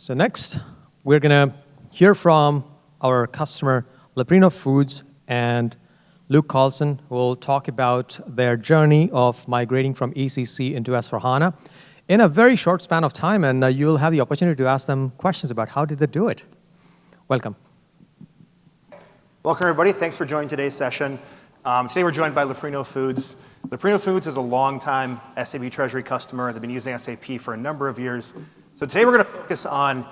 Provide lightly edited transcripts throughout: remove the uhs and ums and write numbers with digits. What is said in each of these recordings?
So next, we're going to hear from our customer, Leprino Foods, and Luke Carlson, who will talk about their journey of migrating from ECC into S4HANA in a very short span of time, and you'll have the opportunity to ask them questions about how did they do it. Welcome. Welcome, everybody. Thanks for joining today's session. Today we're joined by Leprino Foods. Leprino Foods is a long-time SAP Treasury customer. They've been using SAP for a number of years. So today we're going to focus on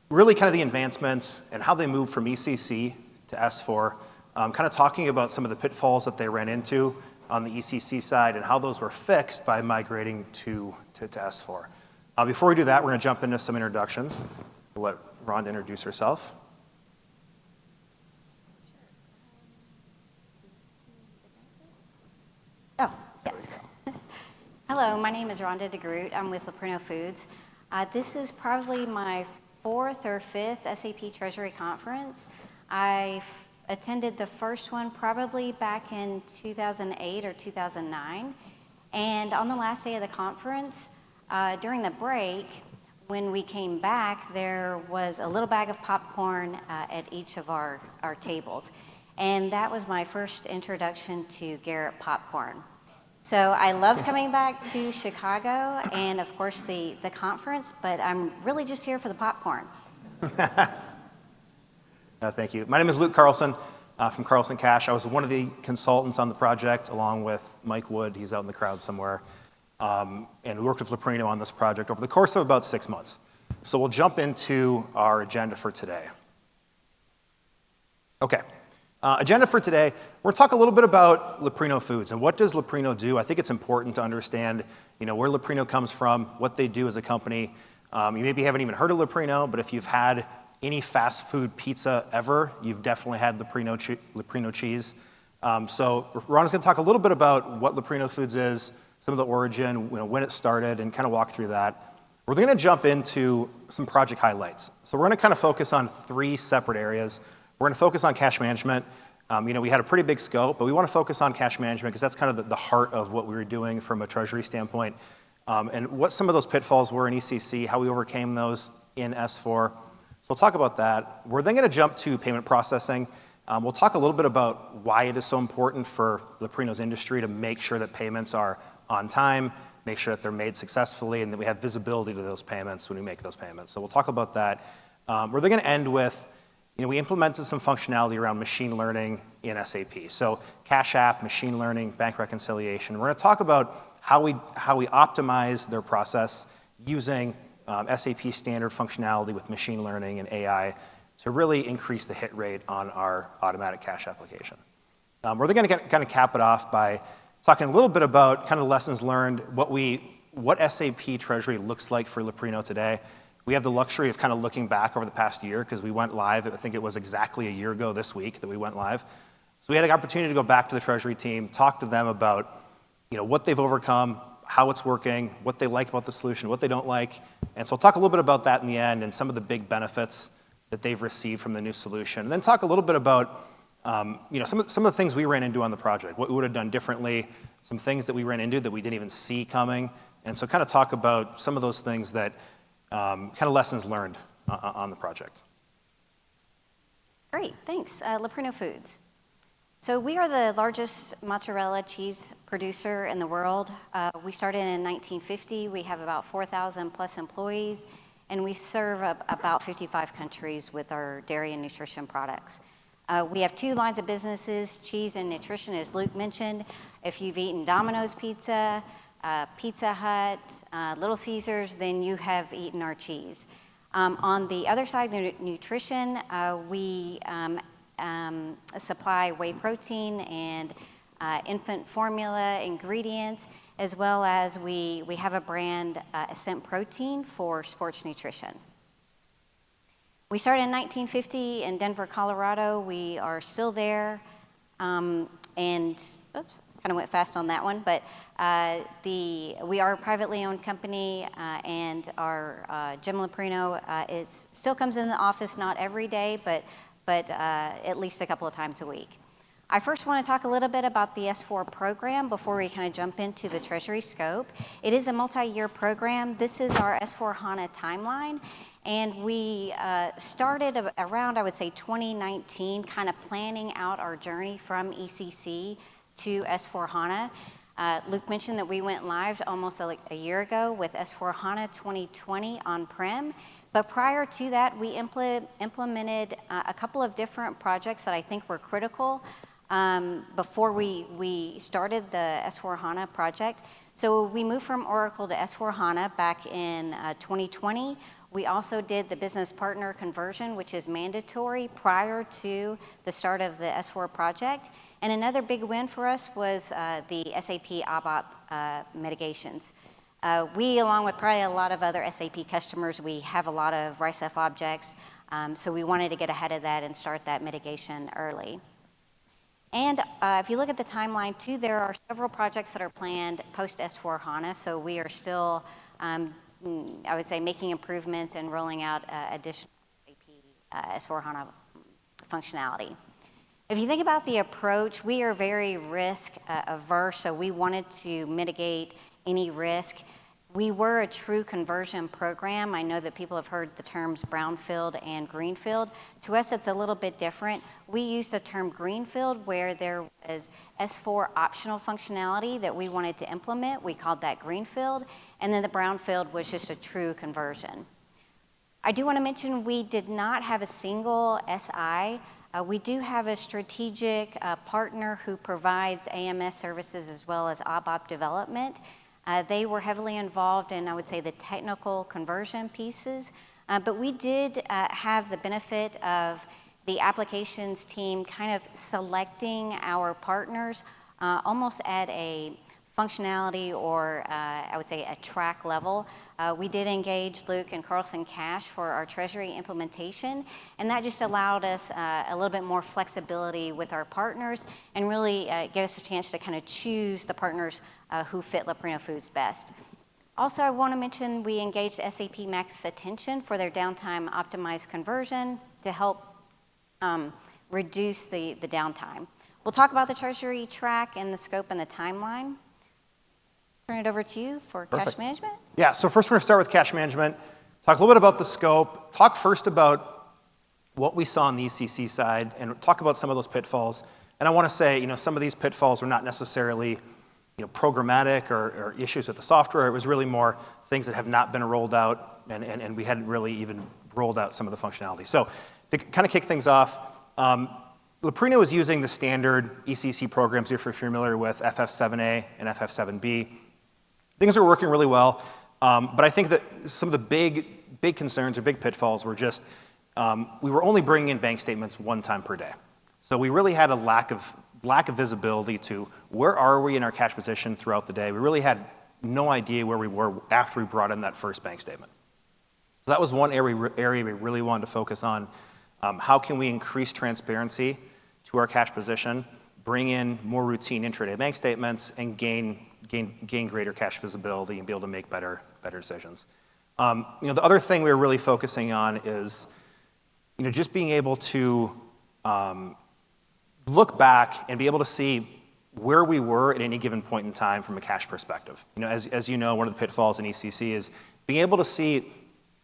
really kind of the advancements and how they moved from ECC to S4, kind of talking about some of the pitfalls that they ran into on the ECC side and how those were fixed by migrating to S4. Before we do that, we're going to jump into some introductions. We'll let Ronda introduce herself. Oh, yes. Hello, my name is Ronda Groodt. I'm with Leprino Foods. This is probably my fourth or fifth SAP Treasury conference. I attended the first one probably back in 2008 or 2009. And on the last day of the conference, during the break, when we came back, there was a little bag of popcorn at each of our tables. And that was my first introduction to Garrett popcorn. So I love coming back to Chicago and, of course, the conference, but I'm really just here for the popcorn. Thank you. My name is Luke Carlson from Carlson Cash. I was one of the consultants on the project along with Mike Wood. He's out in the crowd somewhere. And we worked with Leprino on this project over the course of about 6 months. So we'll jump into our agenda for today. Okay. Agenda for today, we're going to talk a little bit about Leprino Foods and what does Leprino do. I think it's important to understand, where Leprino comes from, what they do as a company. You maybe haven't even heard of Leprino, but if you've had any fast food pizza ever, you've definitely had Leprino cheese. So Ron's going to talk a little bit about what Leprino Foods is, some of the origin, when it started, and kind of walk through that. We're going to jump into some project highlights. So we're going to kind of focus on 3 separate areas. We're going to focus on cash management. We had a pretty big scope, but we want to focus on cash management because that's kind of the heart of what we were doing from a treasury standpoint, and what some of those pitfalls were in ECC, how we overcame those in S4. So we'll talk about that. We're then going to jump to payment processing. We'll talk a little bit about why it is so important for Leprino's industry to make sure that payments are on time, make sure that they're made successfully, and that we have visibility to those payments when we make those payments. So we'll talk about that. We're then going to end with we implemented some functionality around machine learning in SAP. So Cash App, machine learning, bank reconciliation. We're going to talk about how we optimize their process using SAP standard functionality with machine learning and AI to really increase the hit rate on our automatic cash application. We're then going to kind of cap it off by talking a little bit about kind of lessons learned, what SAP Treasury looks like for Leprino today. We have the luxury of kind of looking back over the past year because we went live, I think it was exactly a year ago this week that we went live. So we had an opportunity to go back to the Treasury team, talk to them about what they've overcome, how it's working, what they like about the solution, what they don't like. And so I'll talk a little bit about that in the end and some of the big benefits that they've received from the new solution. And then talk a little bit about some of the things we ran into on the project, what we would have done differently, some things that we ran into that we didn't even see coming. And so kind of talk about some of those things that kind of lessons learned on the project. Great, thanks. Leprino Foods. So we are the largest mozzarella cheese producer in the world. We started in 1950. We have about 4,000 plus employees, and we serve about 55 countries with our dairy and nutrition products. We have 2 lines of businesses, cheese and nutrition, as Luke mentioned. If you've eaten Domino's Pizza, Pizza Hut, Little Caesars, then you have eaten our cheese. On the other side, the nutrition, we supply whey protein and infant formula ingredients, as well as we have a brand, Ascent Protein, for sports nutrition. We started in 1950 in Denver, Colorado. We are still there, and oops. Kind of went fast on that one, but we are a privately owned company, and our Jim Leprino still comes in the office, not every day, but at least a couple of times a week. I first want to talk a little bit about the S4 program before we kind of jump into the Treasury scope. It is a multi-year program. This is our S4HANA timeline, and we started around, I would say, 2019, kind of planning out our journey from ECC to S4HANA. Luke mentioned that we went live almost like a year ago with S4HANA 2020 on-prem. But prior to that, we implemented a couple of different projects that I think were critical before we started the S4HANA project. So we moved from Oracle to S4HANA back in 2020. We also did the business partner conversion, which is mandatory prior to the start of the S4 project. And another big win for us was the SAP ABAP mitigations. We, along with probably a lot of other SAP customers, we have a lot of RISE-F objects, so we wanted to get ahead of that and start that mitigation early. And if you look at the timeline too, there are several projects that are planned post S4HANA, so we are still, I would say, making improvements and rolling out additional SAP S4HANA functionality. If you think about the approach, we are very risk averse, so we wanted to mitigate any risk. We were a true conversion program. I know that people have heard the terms brownfield and greenfield. To us, it's a little bit different. We use the term greenfield where there was S4 optional functionality that we wanted to implement. We called that greenfield. And then the brownfield was just a true conversion. I do want to mention we did not have a single SI. We do have a strategic partner who provides AMS services as well as ABAP development. They were heavily involved in, I would say, the technical conversion pieces, but we did have the benefit of the applications team kind of selecting our partners almost at a functionality or I would say a track level. We did engage Luke and Carlson Cash for our Treasury implementation, and that just allowed us a little bit more flexibility with our partners and really gave us a chance to kind of choose the partners who fit Leprino Foods best. Also, I want to mention we engaged SAP Max Attention for their downtime optimized conversion to help reduce the downtime. We'll talk about the Treasury track and the scope and the timeline. Turn it over to you for Perfect. Cash management. Yeah, so first we're going to start with cash management, talk a little bit about the scope, talk first about what we saw on the ECC side, and talk about some of those pitfalls. And I want to say, some of these pitfalls are not necessarily, programmatic or issues with the software. It was really more things that have not been rolled out, and we hadn't really even rolled out some of the functionality. So to kind of kick things off, Leprino is using the standard ECC programs, if you're familiar with FF7A and FF7B. Things are working really well, but I think that some of the big concerns or big pitfalls were just we were only bringing in bank statements one time per day. So we really had a lack of visibility to where are we in our cash position throughout the day. We really had no idea where we were after we brought in that first bank statement. So that was one area we really wanted to focus on. How can we increase transparency to our cash position, bring in more routine intraday bank statements, and gain greater cash visibility and be able to make better decisions. The other thing we were really focusing on is, just being able to look back and be able to see where we were at any given point in time from a cash perspective. As you know, one of the pitfalls in ECC is being able to see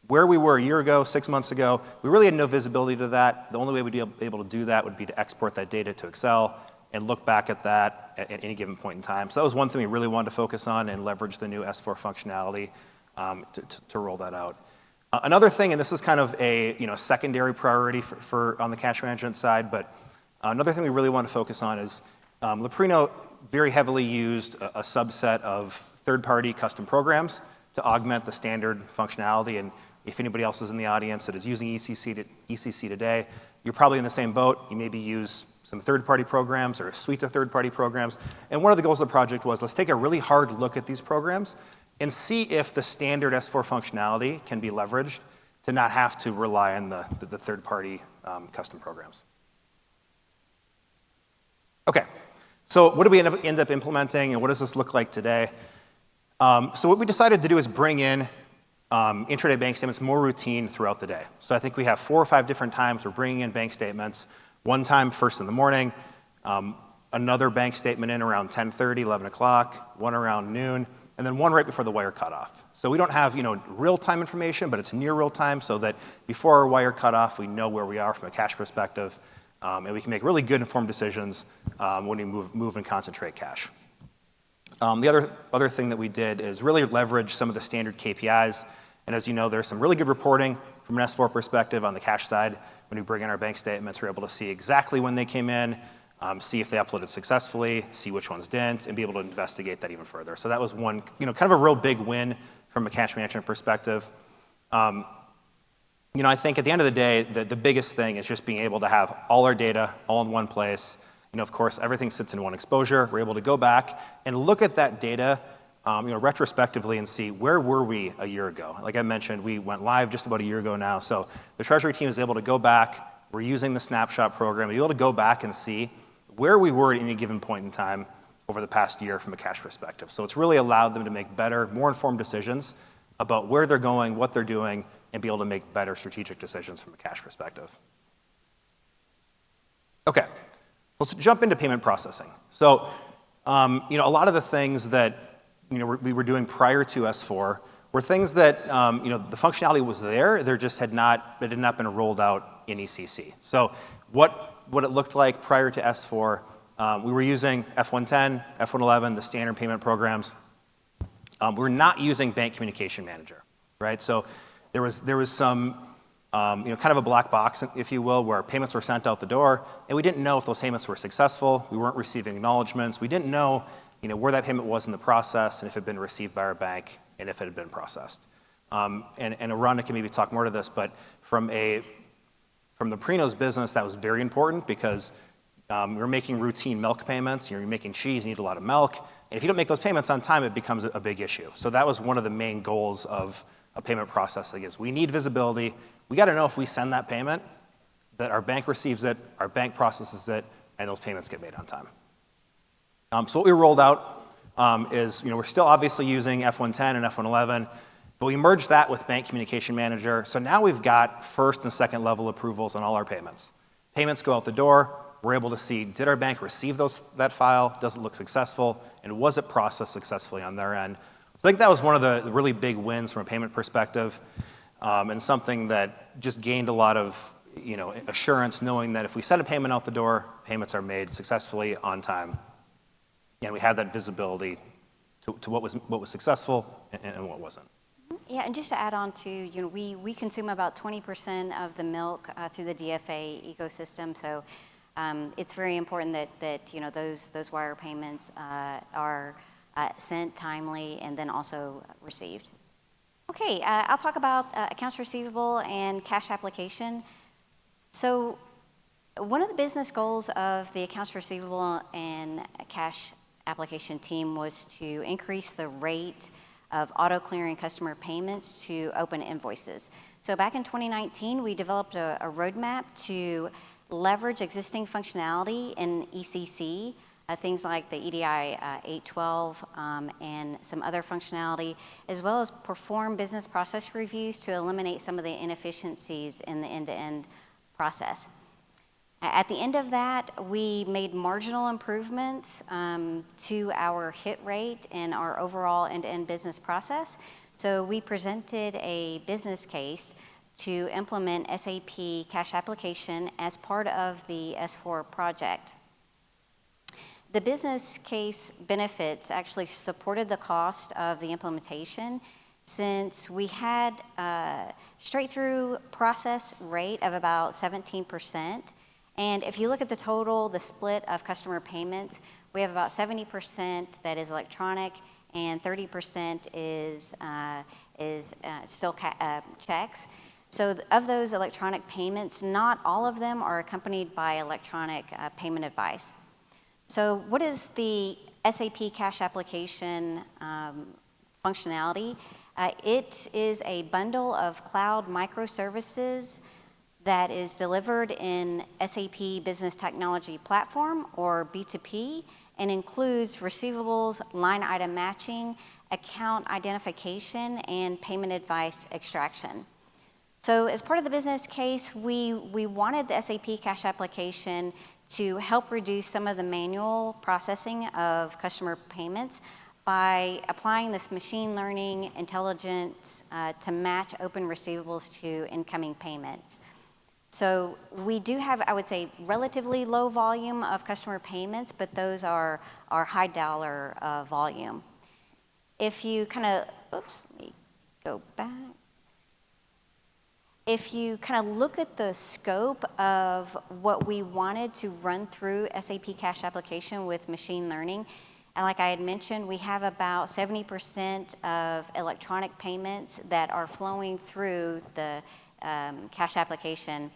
where we were a year ago, 6 months ago. We really had no visibility to that. The only way we'd be able to do that would be to export that data to Excel and look back at that at any given point in time. So that was one thing we really wanted to focus on and leverage the new S4 functionality to roll that out. Another thing, and this is kind of a secondary priority for on the cash management side, but another thing we really want to focus on is Leprino very heavily used a subset of third-party custom programs to augment the standard functionality. And if anybody else is in the audience that is using ECC today, you're probably in the same boat. You maybe use some third-party programs or a suite of third-party programs. And one of the goals of the project was, let's take a really hard look at these programs and see if the standard S4 functionality can be leveraged to not have to rely on the third-party custom programs. Okay, so what do we end up implementing, and what does this look like today? So what we decided to do is bring in intraday bank statements more routine throughout the day. So I think we have 4 or 5 different times we're bringing in bank statements. One time first in the morning, another bank statement in around 10:30, 11 o'clock, one around noon, and then one right before the wire cutoff. So we don't have real-time information, but it's near real-time so that before our wire cutoff, we know where we are from a cash perspective, and we can make really good informed decisions when we move and concentrate cash. The other thing that we did is really leverage some of the standard KPIs. And as you know, there's some really good reporting from an S4 perspective on the cash side. When we bring in our bank statements, we're able to see exactly when they came in, see if they uploaded successfully, see which ones didn't, and be able to investigate that even further. So that was one, kind of a real big win from a cash management perspective. I think at the end of the day, the biggest thing is just being able to have all our data all in one place. Of course, everything sits in one exposure. We're able to go back and look at that data, retrospectively and see where were we a year ago. Like I mentioned, we went live just about a year ago now. So the Treasury team is able to go back. We're using the snapshot program. We're able to go back and see where we were at any given point in time over the past year from a cash perspective. So it's really allowed them to make better, more informed decisions about where they're going, what they're doing, and be able to make better strategic decisions from a cash perspective. Okay. Let's jump into payment processing. So, a lot of the things that we were doing prior to S4 were things that the functionality was there. It had not been rolled out in ECC. So, what it looked like prior to S4, we were using F110, F111, the standard payment programs. We're not using Bank Communication Manager, right? So, there was some kind of a black box, if you will, where payments were sent out the door, and we didn't know if those payments were successful. We weren't receiving acknowledgments. We didn't know, where that payment was in the process and if it had been received by our bank and if it had been processed. And Ronda can maybe talk more to this, but from Leprino's business, that was very important because you're making routine milk payments. You're making cheese. You need a lot of milk. And if you don't make those payments on time, it becomes a big issue. So that was one of the main goals of payment processing is we need visibility. We got to know if we send that payment, that our bank receives it, our bank processes it, and those payments get made on time. So what we rolled out is, we're still obviously using F110 and F111, but we merged that with Bank Communication Manager. So now we've got first and second level approvals on all our payments. Payments go out the door. We're able to see, did our bank receive that file? Does it look successful? And was it processed successfully on their end? So I think that was one of the really big wins from a payment perspective. And something that just gained a lot of, assurance, knowing that if we send a payment out the door, payments are made successfully on time, and we have that visibility to what was successful and what wasn't. Yeah, and just to add on to, we consume about 20% of the milk through the DFA ecosystem, so it's very important that those wire payments are sent timely and then also received. Okay, I'll talk about accounts receivable and cash application. So one of the business goals of the accounts receivable and cash application team was to increase the rate of auto-clearing customer payments to open invoices. So back in 2019, we developed a roadmap to leverage existing functionality in ECC, things like the EDI 812 and some other functionality, as well as perform business process reviews to eliminate some of the inefficiencies in the end-to-end process. At the end of that, we made marginal improvements to our hit rate and our overall end-to-end business process. So we presented a business case to implement SAP cash application as part of the S4 project. The business case benefits actually supported the cost of the implementation since we had a straight-through process rate of about 17%. And if you look at the split of customer payments, we have about 70% that is electronic and 30% is still checks. So of those electronic payments, not all of them are accompanied by electronic payment advice. So what is the SAP cash application functionality? It is a bundle of cloud microservices that is delivered in SAP Business Technology Platform, or B2P, and includes receivables, line item matching, account identification, and payment advice extraction. So as part of the business case, we wanted the SAP cash application to help reduce some of the manual processing of customer payments by applying this machine learning intelligence to match open receivables to incoming payments. So we do have, I would say, relatively low volume of customer payments, but those are high dollar volume. If you kind of, oops, let me go back. If you kind of look at the scope of what we wanted to run through SAP Cash Application with machine learning, and like I had mentioned, we have about 70% of electronic payments that are flowing through the Cash Application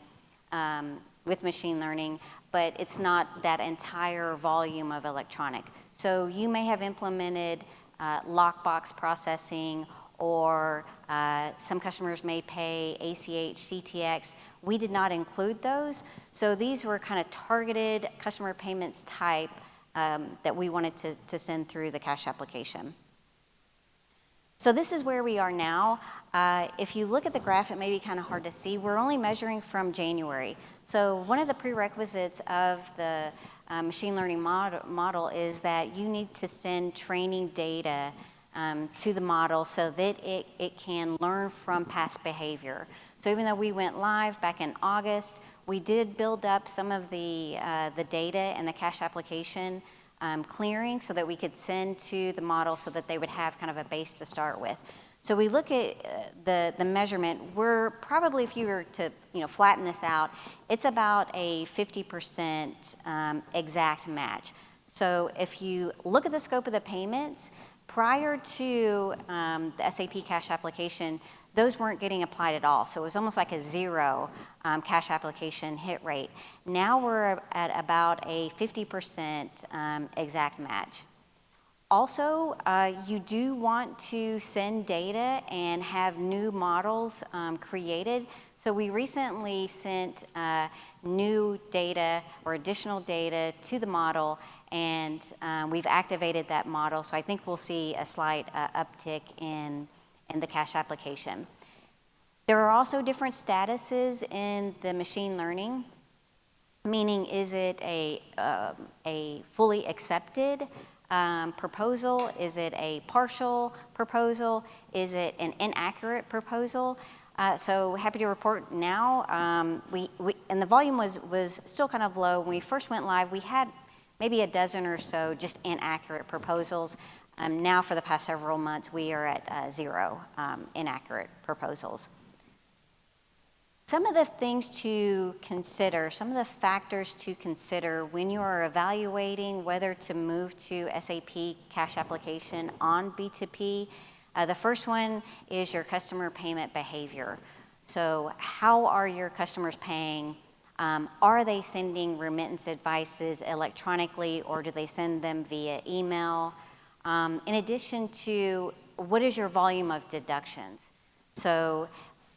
with machine learning, but it's not that entire volume of electronic. So you may have implemented lockbox processing, or some customers may pay ACH, CTX. We did not include those. So these were kind of targeted customer payments type that we wanted to send through the Cash Application. So this is where we are now. If you look at the graph, it may be kind of hard to see. We're only measuring from January. So one of the prerequisites of the machine learning model is that you need to send training data to the model so that it can learn from past behavior. So even though we went live back in August, we did build up some of the data and the Cash Application clearing so that we could send to the model so that they would have kind of a base to start with. So we look at the measurement. We're probably, if you were to flatten this out, it's about a 50% exact match. So if you look at the scope of the payments, prior to the SAP Cash Application, those weren't getting applied at all. So it was almost like a zero Cash Application hit rate. Now we're at about a 50% exact match. Also, you do want to send data and have new models created. So we recently sent new data or additional data to the model, and we've activated that model. So I think we'll see a slight uptick in the Cash Application. There are also different statuses in the machine learning, meaning is it a fully accepted proposal? Is it a partial proposal? Is it an inaccurate proposal? So happy to report now, and the volume was still kind of low. When we first went live, we had maybe a dozen or so just inaccurate proposals. Now for the past several months, we are at zero inaccurate proposals. Some of the things to consider, some of the factors to consider when you are evaluating whether to move to SAP Cash Application on B2P, the first one is your customer payment behavior. So how are your customers paying? Are they sending remittance advices electronically, or do they send them via email? In addition to, what is your volume of deductions? So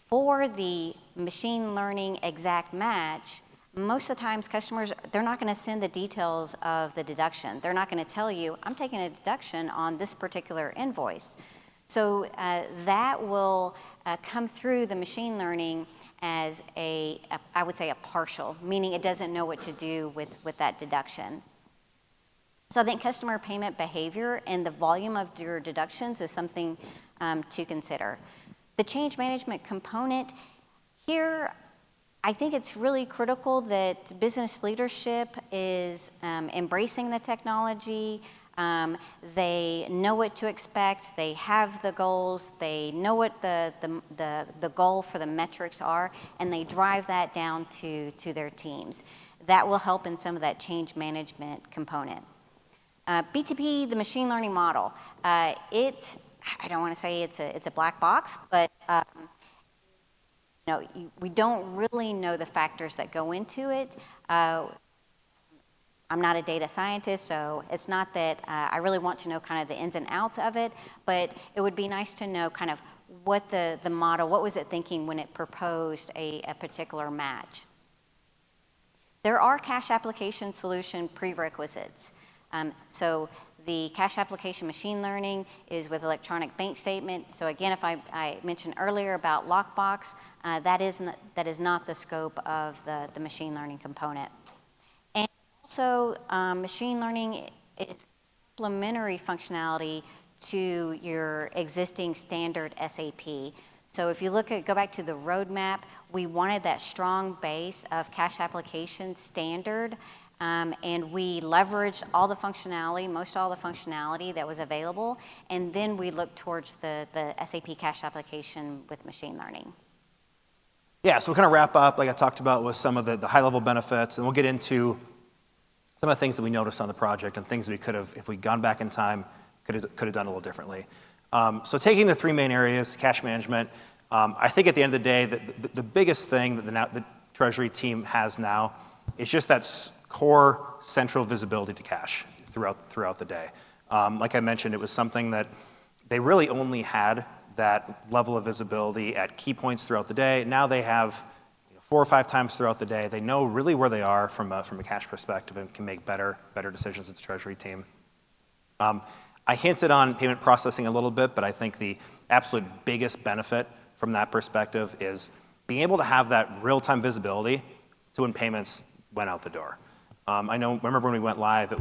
for the machine learning exact match, most of the times customers, they're not going to send the details of the deduction. They're not going to tell you, I'm taking a deduction on this particular invoice. So that will come through the machine learning as I would say a partial, meaning it doesn't know what to do with that deduction. So I think customer payment behavior and the volume of your deductions is something to consider. The change management component, here I think it's really critical that business leadership is embracing the technology. They know what to expect. They have the goals. They know what the goal for the metrics are, and they drive that down to their teams. That will help in some of that change management component. B2P, the machine learning model, I don't want to say it's a black box, but we don't really know the factors that go into it. I'm not a data scientist, so it's not that I really want to know kind of the ins and outs of it, but it would be nice to know kind of what the model, what was it thinking when it proposed a particular match. There are Cash Application solution prerequisites. So the Cash Application machine learning is with electronic bank statement. So again, if I mentioned earlier about lockbox, that is not the scope of the machine learning component. And So machine learning is complementary functionality to your existing standard SAP. So if you go back to the roadmap, we wanted that strong base of cash application standard, and we leveraged all the functionality, most all the functionality that was available, and then we looked towards the SAP cash application with machine learning. Yeah, so we'll kind of wrap up, like I talked about, with some of the high-level benefits, and we'll get into some of the things that we noticed on the project and things that we could have, if we'd gone back in time, could have done a little differently. So taking the three main areas, cash management, I think at the end of the day, the biggest thing that the Treasury team has now is just that core central visibility to cash throughout the day. Like I mentioned, it was something that they really only had that level of visibility at key points throughout the day. Now they have 4 or 5 times throughout the day. They know really where they are from a cash perspective and can make better decisions as a Treasury team. I hinted on payment processing a little bit, but I think the absolute biggest benefit from that perspective is being able to have that real-time visibility to when payments went out the door. Remember when we went live,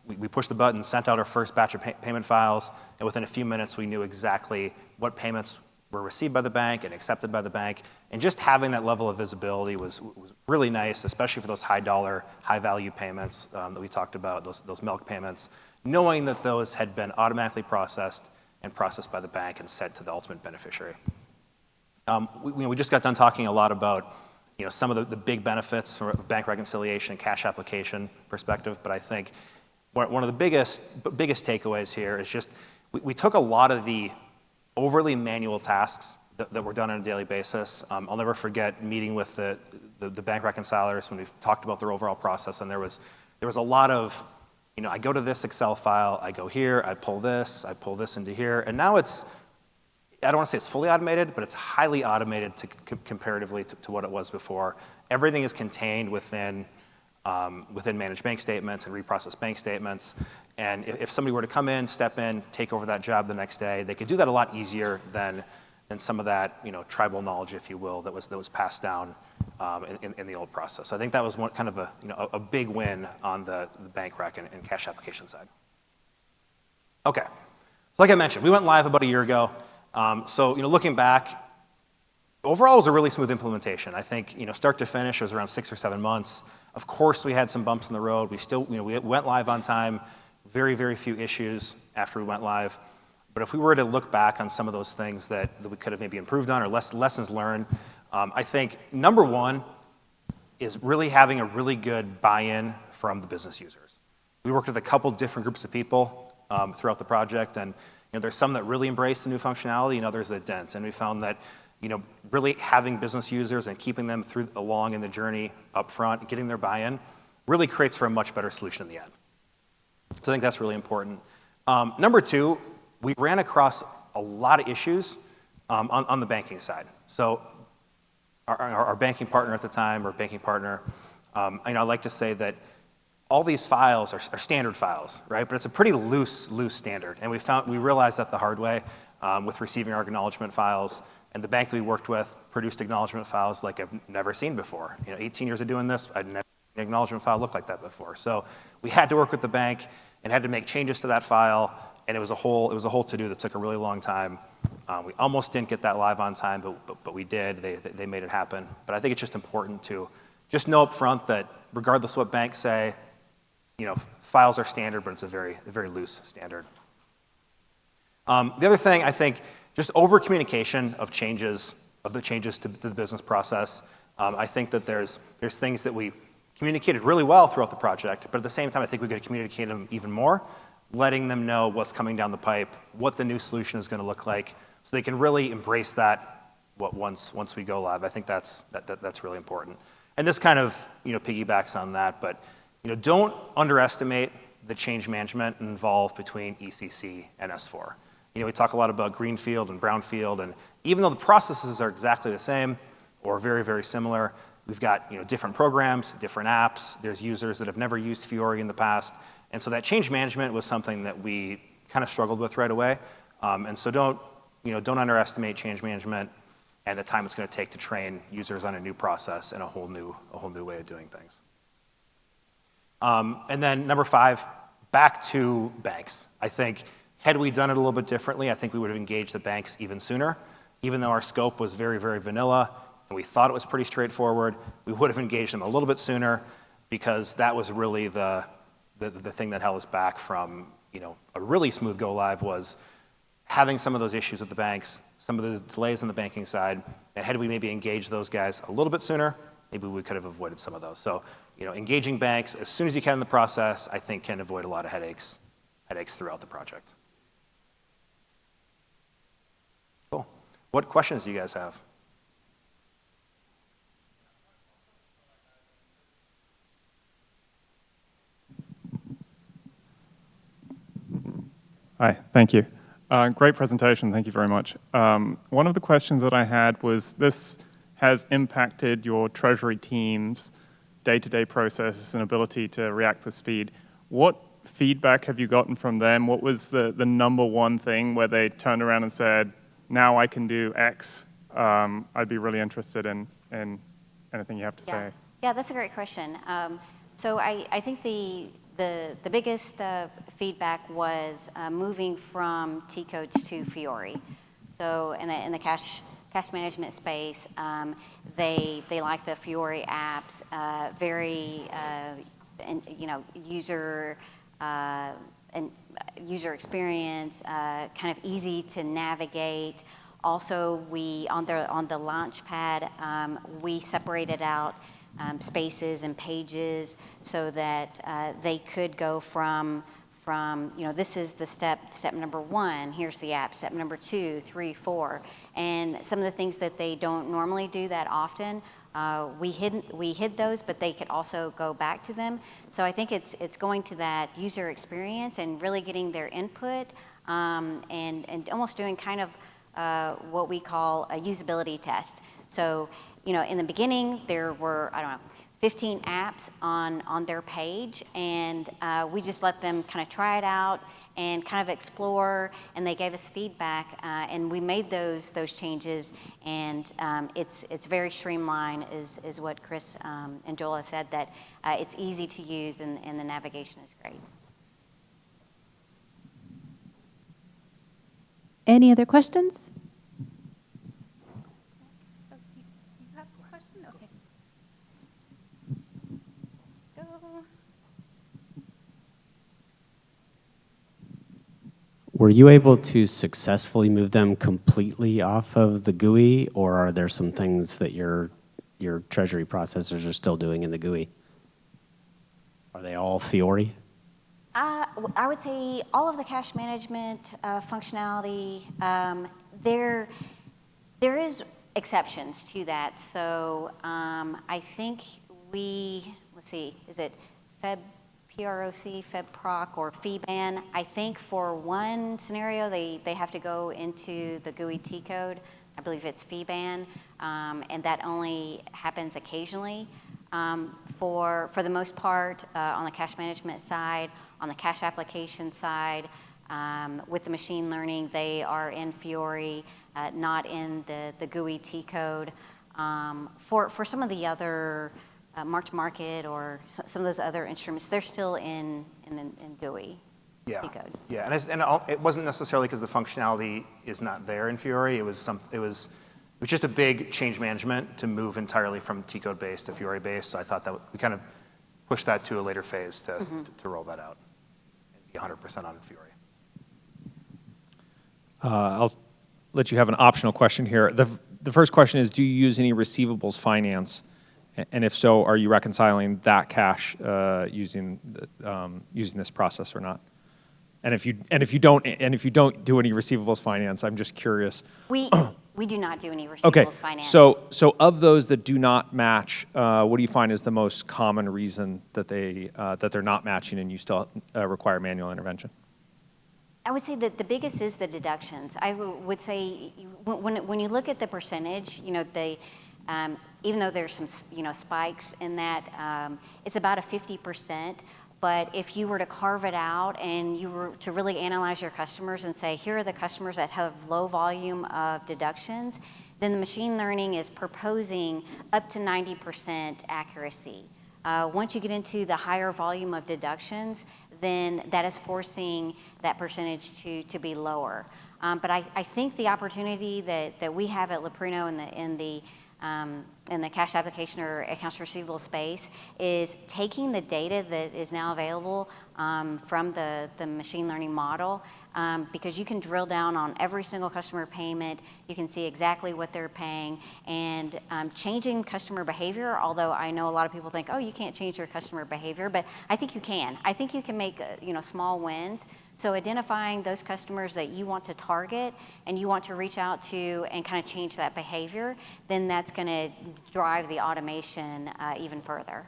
we pushed the button, sent out our first batch of payment files, and within a few minutes we knew exactly what payments were received by the bank and accepted by the bank. And just having that level of visibility was really nice, especially for those high-dollar, high-value payments that we talked about, those milk payments, knowing that those had been automatically processed by the bank and sent to the ultimate beneficiary. We just got done talking a lot about some of the big benefits from a bank reconciliation and cash application perspective, but I think one of the biggest takeaways here is just we took a lot of the overly manual tasks that were done on a daily basis. I'll never forget meeting with the bank reconcilers when we talked about their overall process, and there was a lot of, I go to this Excel file, I go here, I pull this into here, and now I don't want to say it's fully automated, but it's highly automated comparatively to what it was before. Everything is contained within managed bank statements and reprocessed bank statements. And if somebody were to come in, step in, take over that job the next day, they could do that a lot easier than some of that tribal knowledge, if you will, that was passed down in the old process. So I think that was kind of a big win on the bank rec and cash application side. Okay, so like I mentioned, we went live about a year ago. So looking back, overall it was a really smooth implementation. I think start to finish it was around 6 or 7 months. Of course, we had some bumps in the road. We still we went live on time. Very, very few issues after we went live. But if we were to look back on some of those things that we could have maybe improved on or lessons learned, I think number one is really having a really good buy-in from the business users. We worked with a couple different groups of people throughout the project, and there's some that really embrace the new functionality and others that didn't. And we found that really having business users and keeping them along in the journey up front, getting their buy-in, really creates for a much better solution in the end. So I think that's really important. Number two, we ran across a lot of issues on the banking side. So our banking partner at the time, or banking partner, I like to say that all these files are standard files, right? But it's a pretty loose standard. And we realized that the hard way with receiving our acknowledgement files. And the bank that we worked with produced acknowledgement files like I've never seen before. 18 years of doing this, I'd never seen an acknowledgement file look like that before. So we had to work with the bank and had to make changes to that file. And it was a whole to-do that took a really long time. We almost didn't get that live on time, but we did. They made it happen. But I think it's just important to just know up front that regardless of what banks say, files are standard, but it's a very loose standard. The other thing, I think, just over-communication of the changes to the business process. I think that there's things that we communicated really well throughout the project, but at the same time, I think we could communicate them even more, letting them know what's coming down the pipe, what the new solution is going to look like, so they can really embrace that once we go live. I think that's really important. And this kind of piggybacks on that, but don't underestimate the change management involved between ECC and S4. We talk a lot about greenfield and brownfield, and even though the processes are exactly the same or very, very similar, we've got different programs, different apps. There's users that have never used Fiori in the past, and so that change management was something that we kind of struggled with right away. And so don't underestimate change management and the time it's going to take to train users on a new process and a whole new way of doing things. And then number 5, back to banks. I think had we done it a little bit differently, I think we would have engaged the banks even sooner. Even though our scope was very, very vanilla, and we thought it was pretty straightforward, we would have engaged them a little bit sooner because that was really the thing that held us back from, a really smooth go live was having some of those issues with the banks, some of the delays on the banking side, and had we maybe engaged those guys a little bit sooner, maybe we could have avoided some of those. So, engaging banks as soon as you can in the process, I think can avoid a lot of headaches throughout the project. Cool. What questions do you guys have? Hi, thank you. Great presentation, thank you very much. One of the questions that I had was, this has impacted your Treasury team's day-to-day processes and ability to react with speed. What feedback have you gotten from them? What was the number one thing where they turned around and said, now I can do X? I'd be really interested in anything you have to say. Yeah, that's a great question. So I think the biggest feedback was moving from T-codes to Fiori. So in the cash management space, they like the Fiori apps, very user experience, kind of easy to navigate. Also, on the launch pad, we separated out spaces and pages so that they could go from this is the step number 1, here's the app, step number 2, 3, 4. And some of the things that they don't normally do that often, we hid those, but they could also go back to them. So I think it's going to that user experience and really getting their input, and almost doing kind of what we call a usability test. So, in the beginning, there were, 15 apps on their page, and we just let them kind of try it out and kind of explore, and they gave us feedback, and we made those changes, and it's very streamlined, is what Chris and Joel said, that it's easy to use, and the navigation is great. Any other questions? Were you able to successfully move them completely off of the GUI, or are there some things that your Treasury processors are still doing in the GUI? Are they all Fiori? I would say all of the cash management functionality, there is exceptions to that. So I think let's see, is it PROC, FebProc, or FEBAN? I think for one scenario, they have to go into the GUI T code. I believe it's FEBAN, and that only happens occasionally. For the most part, on the cash management side, on the cash application side, with the machine learning, they are in Fiori, not in the GUI T code. For some of the other mark-to-market or some of those other instruments, they're still in GUI T code. Yeah, and it wasn't necessarily because the functionality is not there in Fiori. It was just a big change management to move entirely from T code based to Fiori based. So I thought that we kind of pushed that to a later phase to roll that out and be 100% on Fiori. I'll let you have an optional question here. The first question is, do you use any receivables finance? And if so, are you reconciling that cash using this process or not? And if you don't do any receivables finance, I'm just curious. We do not do any receivables finance. So of those that do not match, what do you find is the most common reason that they're not matching and you still require manual intervention? I would say that the biggest is the deductions. I would say when you look at the percentage, even though there's some spikes in that, it's about a 50%. But if you were to carve it out and you were to really analyze your customers and say, here are the customers that have low volume of deductions, then the machine learning is proposing up to 90% accuracy Once you get into the higher volume of deductions, then that is forcing that percentage to be lower. But I think the opportunity that we have at Leprino in the cash application or accounts receivable space is taking the data that is now available from the machine learning model, because you can drill down on every single customer payment. You can see exactly what they're paying, and changing customer behavior, although I know a lot of people think, oh, you can't change your customer behavior, but I think you can. I think you can make small wins. So identifying those customers that you want to target and you want to reach out to and kind of change that behavior, then that's going to drive the automation even further.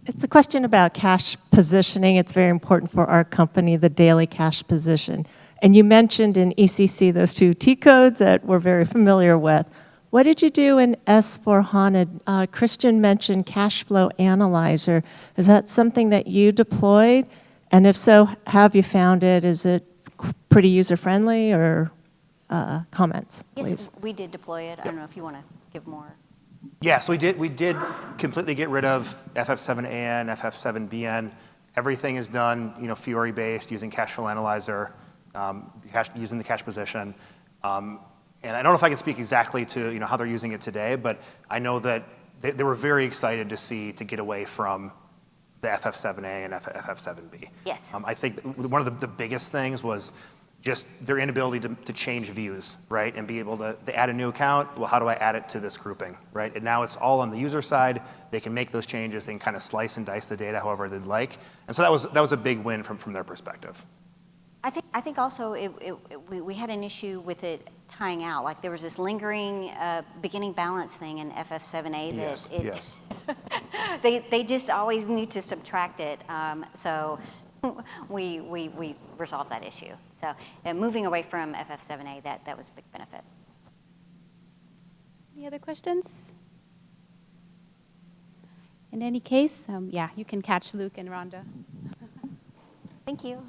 It's a question about cash positioning. It's very important for our company, the daily cash position. And you mentioned in ECC those 2 T codes that we're very familiar with. What did you do in S4HANA? Christian mentioned Cash Flow Analyzer. Is that something that you deployed? And if so, how have you found it? Is it pretty user-friendly, or comments, please? Yes, we did deploy it. I don't know if you want to give more. Yeah, so we did completely get rid of FF7AN, FF7BN. Everything is done, Fiori-based, using Cash Flow Analyzer, using the cash position. And I don't know if I can speak exactly to how they're using it today, but I know that they were very excited to get away from the FF7A and FF7B. Yes. I think one of the biggest things was just their inability to change views, right? And be able to add a new account. Well, how do I add it to this grouping, right? And now it's all on the user side. They can make those changes. They can kind of slice and dice the data however they'd like. And so that was a big win from their perspective. I think also we had an issue with it tying out. Like there was this lingering beginning balance thing in FF7A that Yes. they just always need to subtract it. So we resolved that issue. So moving away from FF7A, that was a big benefit. Any other questions? In any case, yeah, you can catch Luke and Ronda. Thank you.